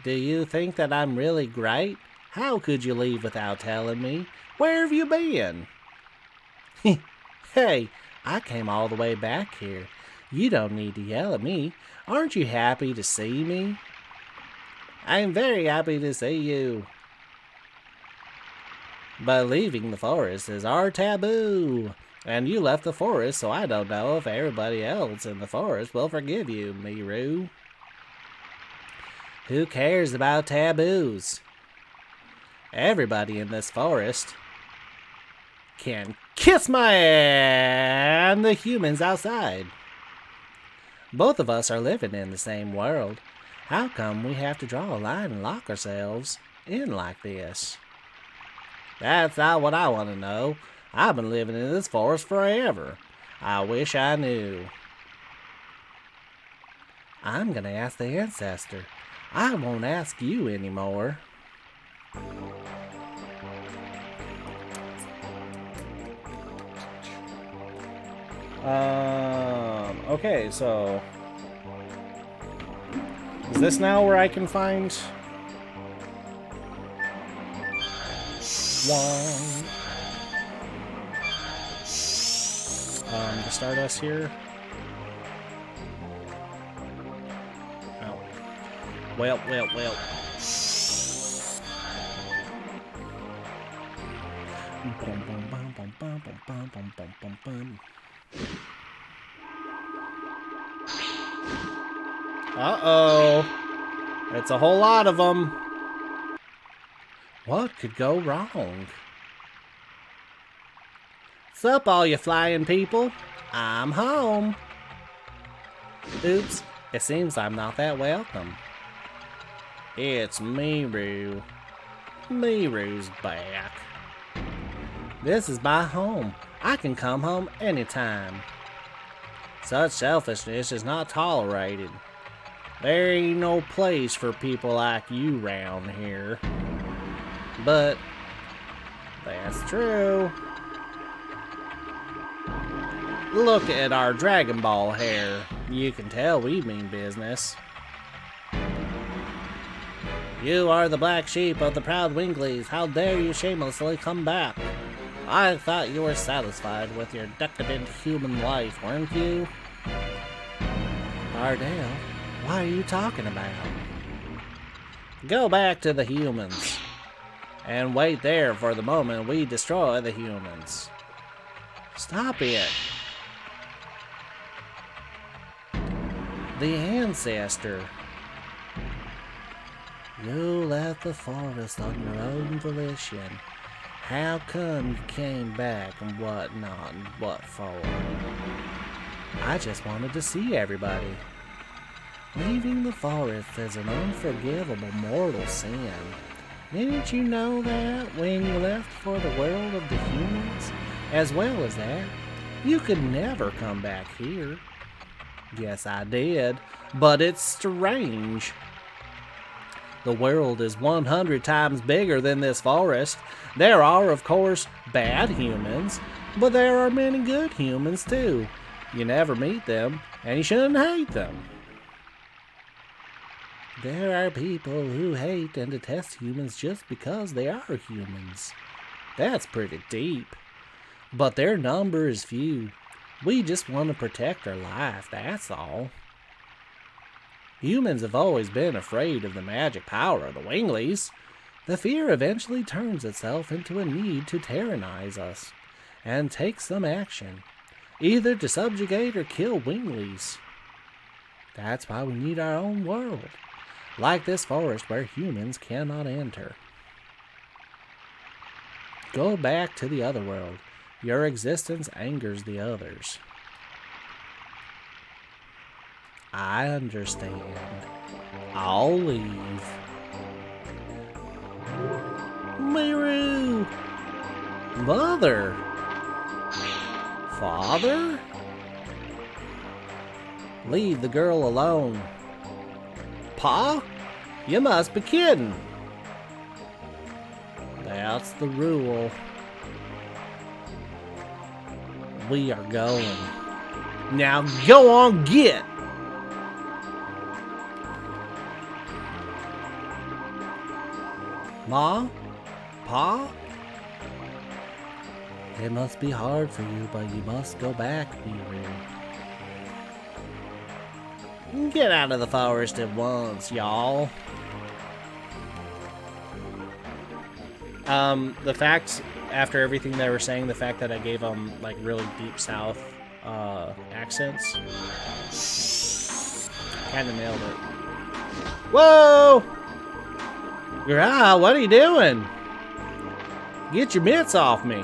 Do you think that I'm really great? How could you leave without telling me? Where have you been? Hey, I came all the way back here. You don't need to yell at me. Aren't you happy to see me? I'm very happy to see you. But leaving the forest is our taboo. And you left the forest, so I don't know if everybody else in the forest will forgive you, Miru. Who cares about taboos? Everybody in this forest can kiss my ass and the humans outside. Both of us are living in the same world. How come we have to draw a line and lock ourselves in like this? That's not what I want to know. I've been living in this forest forever. I wish I knew. I'm gonna ask the ancestor. I won't ask you anymore. Okay, so is this now where I can find one? The Stardust here. Oh. Well. Uh-oh. It's a whole lot of them. What could go wrong? Sup, all you flying people? I'm home. Oops, it seems I'm not that welcome. It's Miru. Miru's back. This is my home. I can come home anytime. Such selfishness is not tolerated. There ain't no place for people like you round here. But that's true. Look at our Dragon Ball hair. You can tell we mean business. You are the black sheep of the proud Wingleys. How dare you shamelessly come back? I thought you were satisfied with your decadent human life, weren't you? Ardale, what are you talking about? Go back to the humans. And wait there for the moment we destroy the humans. Stop it. The ancestor. You left the forest on your own volition. How come you came back and what not and what for? I just wanted to see everybody. Leaving the forest is an unforgivable mortal sin. Didn't you know that when you left for the world of the humans? As well as that, you could never come back here. Yes, I did, but it's strange. The world is 100 times bigger than this forest. There are, of course, bad humans, but there are many good humans too. You never meet them, and you shouldn't hate them. There are people who hate and detest humans just because they are humans. That's pretty deep. But their number is few. We just want to protect our life, that's all. Humans have always been afraid of the magic power of the Winglies. The fear eventually turns itself into a need to tyrannize us and take some action, either to subjugate or kill Winglies. That's why we need our own world, like this forest where humans cannot enter. Go back to the other world. Your existence angers the others. I understand. I'll leave. Miru! Mother! Father? Leave the girl alone. Pa? You must be kidding. That's the rule. We are going. Now go on, get! Ma? Pa? It must be hard for you, but you must go back, Miru. Get out of the forest at once, y'all. The fact, after everything they were saying, the fact that I gave them, like, really deep south, accents, kinda nailed it. Whoa! Ah, what are you doing? Get your mitts off me.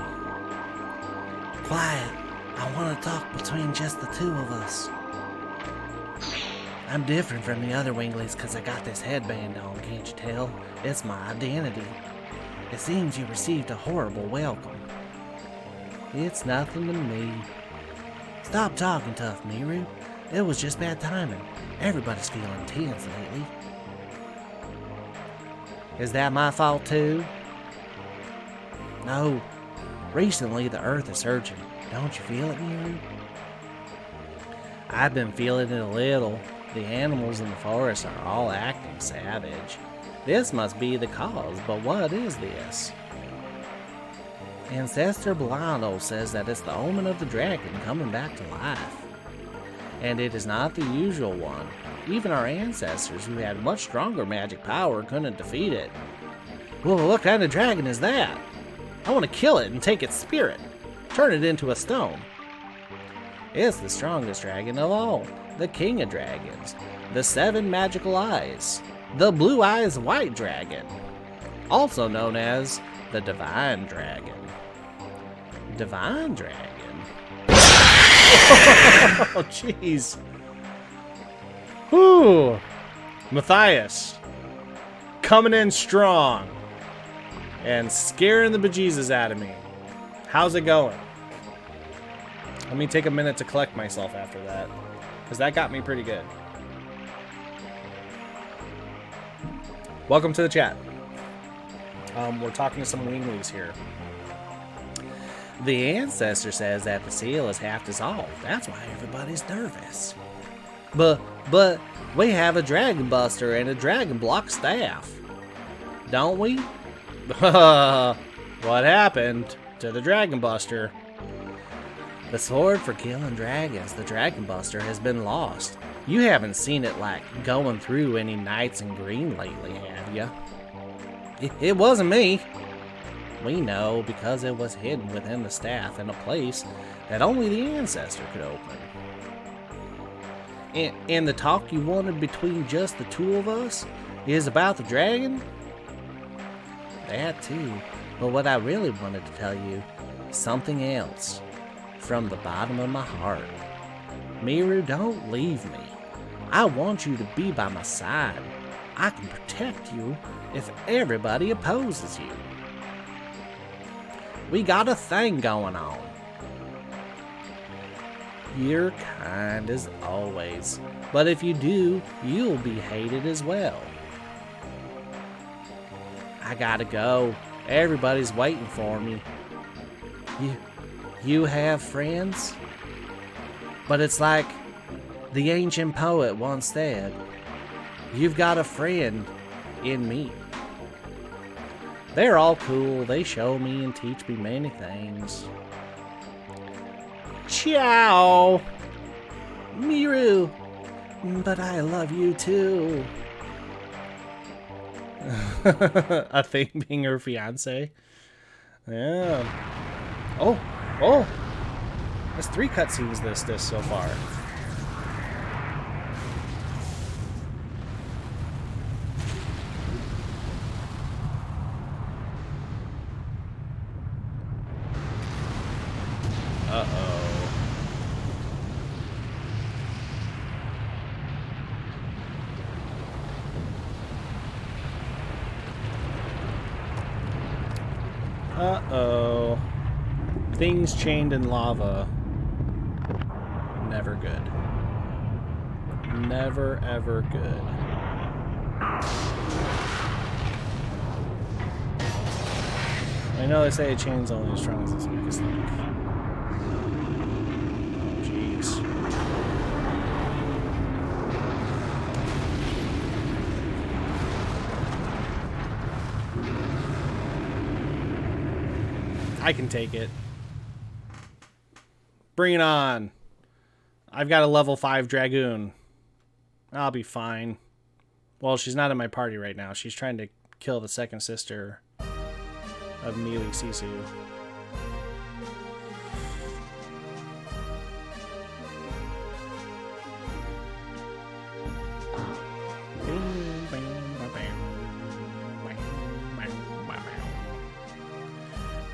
Quiet. I want to talk between just the two of us. I'm different from the other Winglies because I got this headband on, can't you tell? It's my identity. It seems you received a horrible welcome. It's nothing to me. Stop talking tough, Miru. It was just bad timing. Everybody's feeling tense lately. Is that my fault too? No. Recently, the earth is surging. Don't you feel it, Miru? I've been feeling it a little. The animals in the forest are all acting savage. This must be the cause, but what is this? Ancestor Blando says that it's the omen of the dragon coming back to life. And it is not the usual one. Even our ancestors, who had much stronger magic power, couldn't defeat it. Well, what kind of dragon is that? I want to kill it and take its spirit. Turn it into a stone. It's the strongest dragon of all. The king of dragons. The 7 magical eyes. The blue eyes white dragon. Also known as the divine dragon. Divine dragon? Oh, jeez. Whew. Matthias. Coming in strong. And scaring the bejesus out of me. How's it going? Let me take a minute to collect myself after that, because that got me pretty good. Welcome to the chat. We're talking to some Winglies here. The ancestor says that the seal is half dissolved. That's why everybody's nervous. But we have a Dragon Buster and a Dragon Block staff. Don't we? What happened to the Dragon Buster? The sword for killing dragons, the Dragon Buster, has been lost. You haven't seen it, like, going through any knights in green lately, have you? It wasn't me. We know because it was hidden within the staff in a place that only the ancestor could open. And the talk you wanted between just the two of us is about the dragon? That too. But what I really wanted to tell you, something else. From the bottom of my heart. Miru, don't leave me. I want you to be by my side. I can protect you if everybody opposes you. We got a thing going on. You're kind as always, but if you do, you'll be hated as well. I gotta go. Everybody's waiting for me. You have friends? But it's like the ancient poet once said, you've got a friend in me. They're all cool. They show me and teach me many things. Ciao! Miru! But I love you too. A thing being her fiance. Yeah. Oh! There's 3 cutscenes this so far. Uh-oh. Things chained in lava. Never good. Never, ever good. I know they say a chain's only as strong as its weakest link. Oh, jeez. I can take it. Bring it on. I've got a level 5 Dragoon. I'll be fine. Well, she's not in my party right now. She's trying to kill the second sister of Mealy Sisu.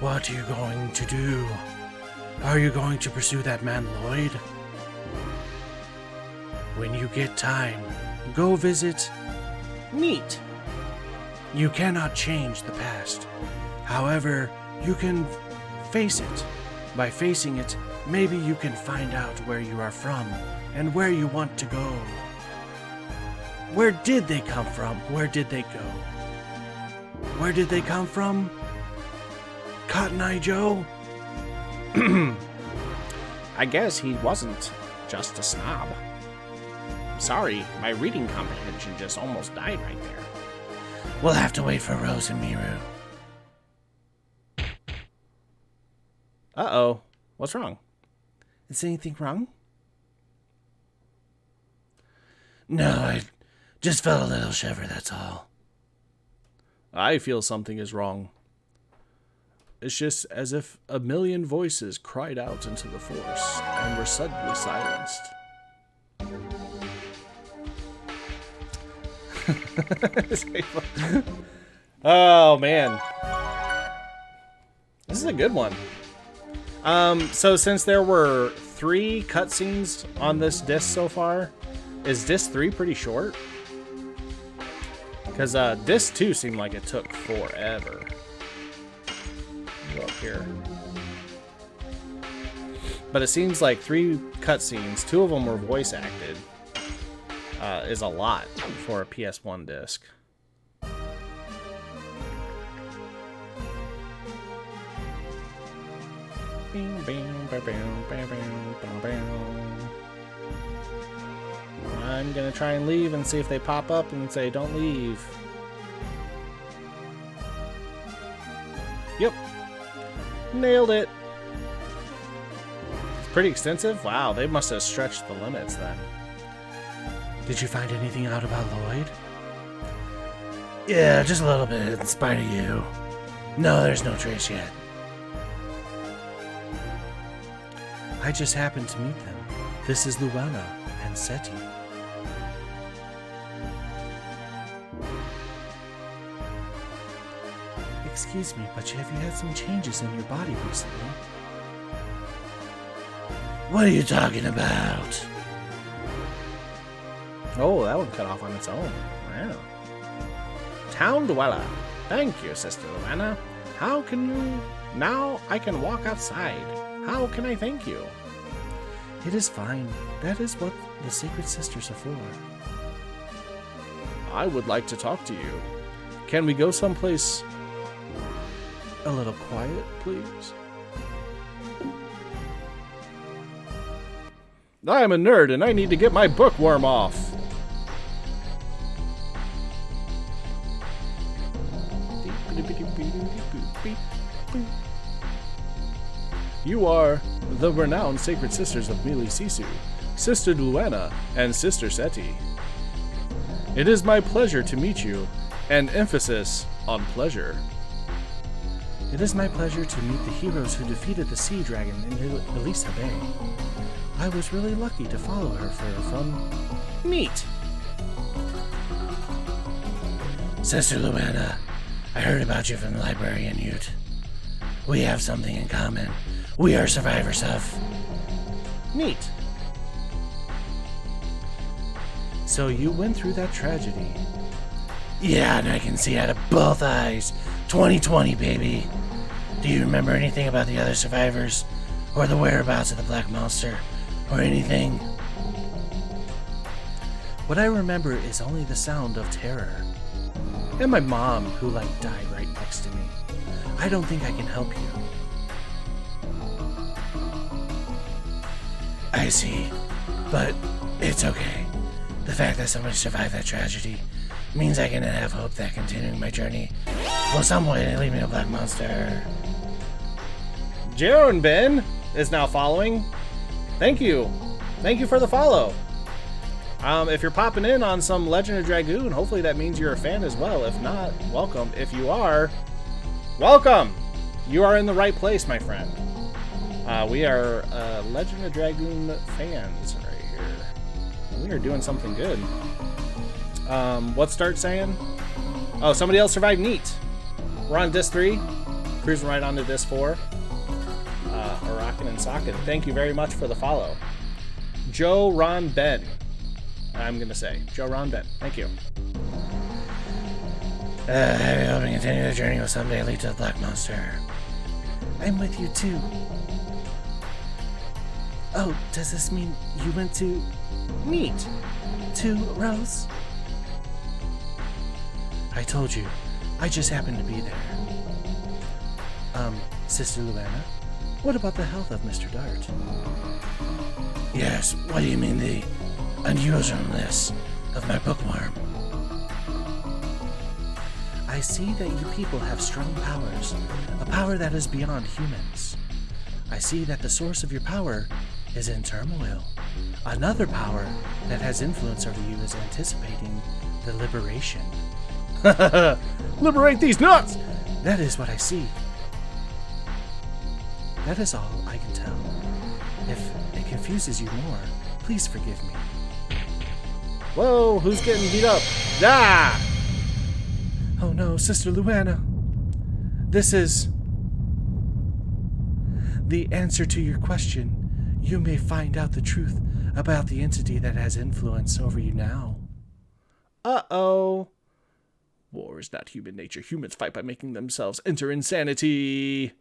What are you going to do? Are you going to pursue that man Lloyd? When you get time, go visit Neat. You cannot change the past. However, you can face it. By facing it, maybe you can find out where you are from and where you want to go. Where did they come from? Where did they go? Where did they come from? Cotton Eye Joe? I guess he wasn't just a snob. Sorry, my reading comprehension just almost died right there. We'll have to wait for Rose and Miru. Uh-oh. What's wrong? Is anything wrong? No, I just felt a little shiver, that's all. I feel something is wrong. It's just as if a million voices cried out into the force and were suddenly silenced. Oh, man. This is a good one. So since there were 3 cutscenes on this disc so far, is disc 3 pretty short? Because disc 2 seemed like it took forever. Go up here. But it seems like 3 cutscenes, 2 of them were voice acted, is a lot for a PS1 disc. I'm gonna try and leave and see if they pop up and say don't leave. Yep. Nailed it. It's pretty extensive. Wow, they must have stretched the limits then. Did you find anything out about Lloyd? Yeah, just a little bit, in spite of you. No, there's no trace yet. I just happened to meet them. This is Luana. and Seti. Excuse me, but have you had some changes in your body recently? What are you talking about? Oh, that one cut off on its own. Wow. Town Dweller. Thank you, Sister Luana. How can you... Now I can walk outside. How can I thank you? It is fine. That is what the Sacred Sisters are for. I would like to talk to you. Can we go someplace a little quiet, please? I am a nerd and I need to get my bookworm off. You are the renowned Sacred Sisters of Mili Sisu, Sister Luana and Sister Seti. It is my pleasure to meet you, and emphasis on pleasure. It is my pleasure to meet the heroes who defeated the sea dragon in Elisa Bay. I was really lucky to follow her from... Neat! Sister Luana, I heard about you from the librarian Ute. We have something in common. We are survivors of... Neat. So you went through that tragedy. Yeah, and I can see out of both eyes. 2020, baby. Do you remember anything about the other survivors? Or the whereabouts of the Black Monster? Or anything? What I remember is only the sound of terror. And my mom, who died right next to me. I don't think I can help you. I see. But it's okay. The fact that somebody survived that tragedy means I can have hope that continuing my journey will some way lead me to Black Monster. Jaron Ben is now following. Thank you. Thank you for the follow. If you're popping in on some Legend of Dragoon, hopefully that means you're a fan as well. If not, welcome. If you are, welcome. You are in the right place, my friend. We are Legend of Dragoon fans right here. We are doing something good. What's Start saying? Oh, somebody else survived. Neat. We're on Disc 3. Cruising right on to Disc 4. Rockin' and Sockin'. Thank you very much for the follow. Joe Ron Ben. I'm going to say. Joe Ron Ben. Thank you. I hope to continue the journey will someday lead to the Black Monster. I'm with you too. Oh, does this mean you went to... Neat. To Rose? I told you. I just happened to be there. Sister Luana, what about the health of Mr. Dart? Yes, what do you mean the unusualness of my bookworm? I see that you people have strong powers, a power that is beyond humans. I see that the source of your power is in turmoil. Another power that has influence over you is anticipating the liberation. Liberate these nuts! That is what I see. That is all I can tell. If it confuses you more, please forgive me. Whoa, who's getting beat up? Ah! Oh no, Sister Luana. This is the answer to your question. You may find out the truth about the entity that has influence over you now. Uh-oh. War is not human nature. Humans fight by making themselves enter insanity.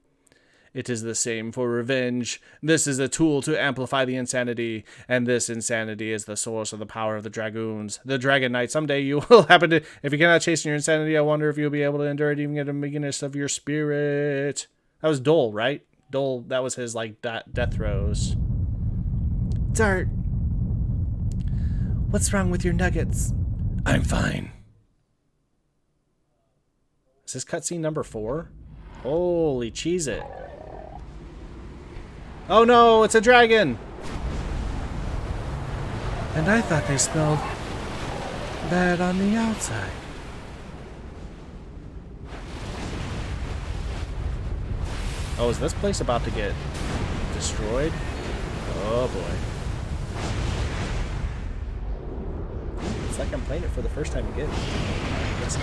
It is the same for revenge. This is a tool to amplify the insanity, and this insanity is the source of the power of the Dragoons. The Dragon Knight. Someday you will happen to... If you cannot chase your insanity, I wonder if you'll be able to endure it even at the beginnings of your spirit. That was Dole, right? Dole, that was his, death throes. Dart, what's wrong with your nuggets? I'm fine. Is this cutscene number 4? Holy cheese-it. Oh no, it's a dragon! And I thought they smelled bad on the outside. Oh, is this place about to get destroyed? Oh boy. It's like I'm playing it for the first time again. Listen.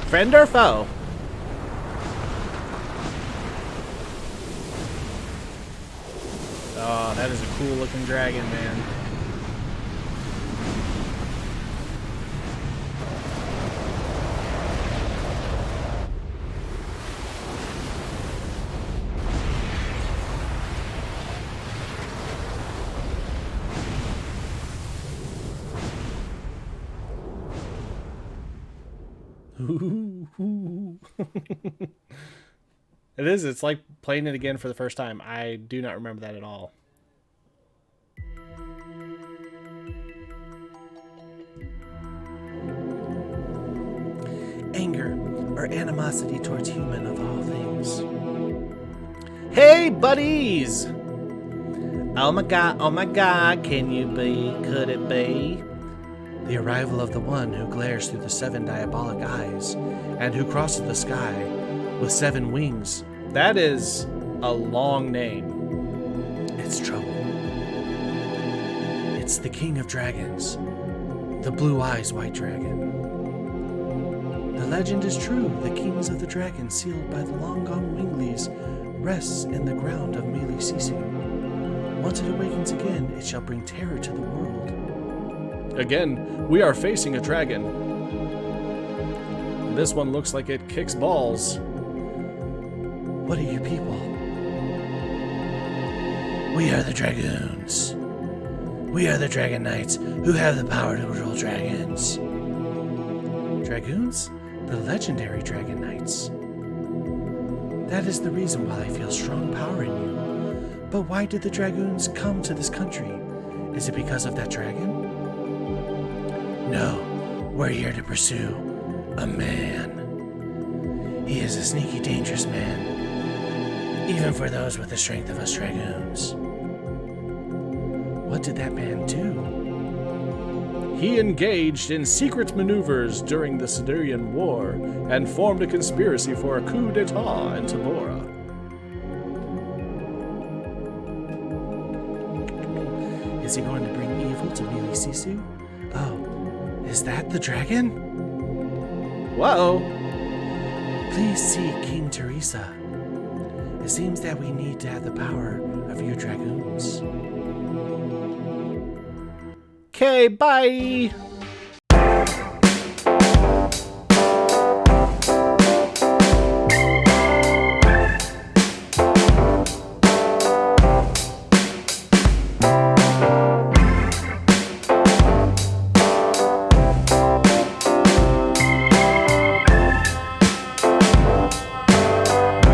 Friend or foe? Oh, that is a cool looking dragon, man. It is. It's like playing it again for the first time. I do not remember that at all. Anger or animosity towards human of all things. Hey, buddies! Oh my god, can you be? Could it be? The arrival of the one who glares through the 7 diabolic eyes and who crosses the sky with 7 wings. That is a long name. It's trouble. It's the king of dragons, the blue eyes white dragon. The legend is true. The kings of the dragons, sealed by the long-gone winglies, rests in the ground of Mili Sisu. Once it awakens again, it shall bring terror to the world. Again, we are facing a dragon. This one looks like it kicks balls. What are you people? We are the Dragoons. We are the Dragon Knights who have the power to rule dragons. Dragoons? The legendary Dragon Knights. That is the reason why I feel strong power in you. But why did the Dragoons come to this country? Is it because of that dragon? No, we're here to pursue a man. He is a sneaky, dangerous man, even for those with the strength of us Dragoons. What did that man do? He engaged in secret maneuvers during the Sidurian War and formed a conspiracy for a coup d'etat in Tabora. Is he going to bring evil to Mili Sisu? Oh, is that the dragon? Whoa! Please see King Teresa. It seems that we need to have the power of you Dragoons. Okay, bye!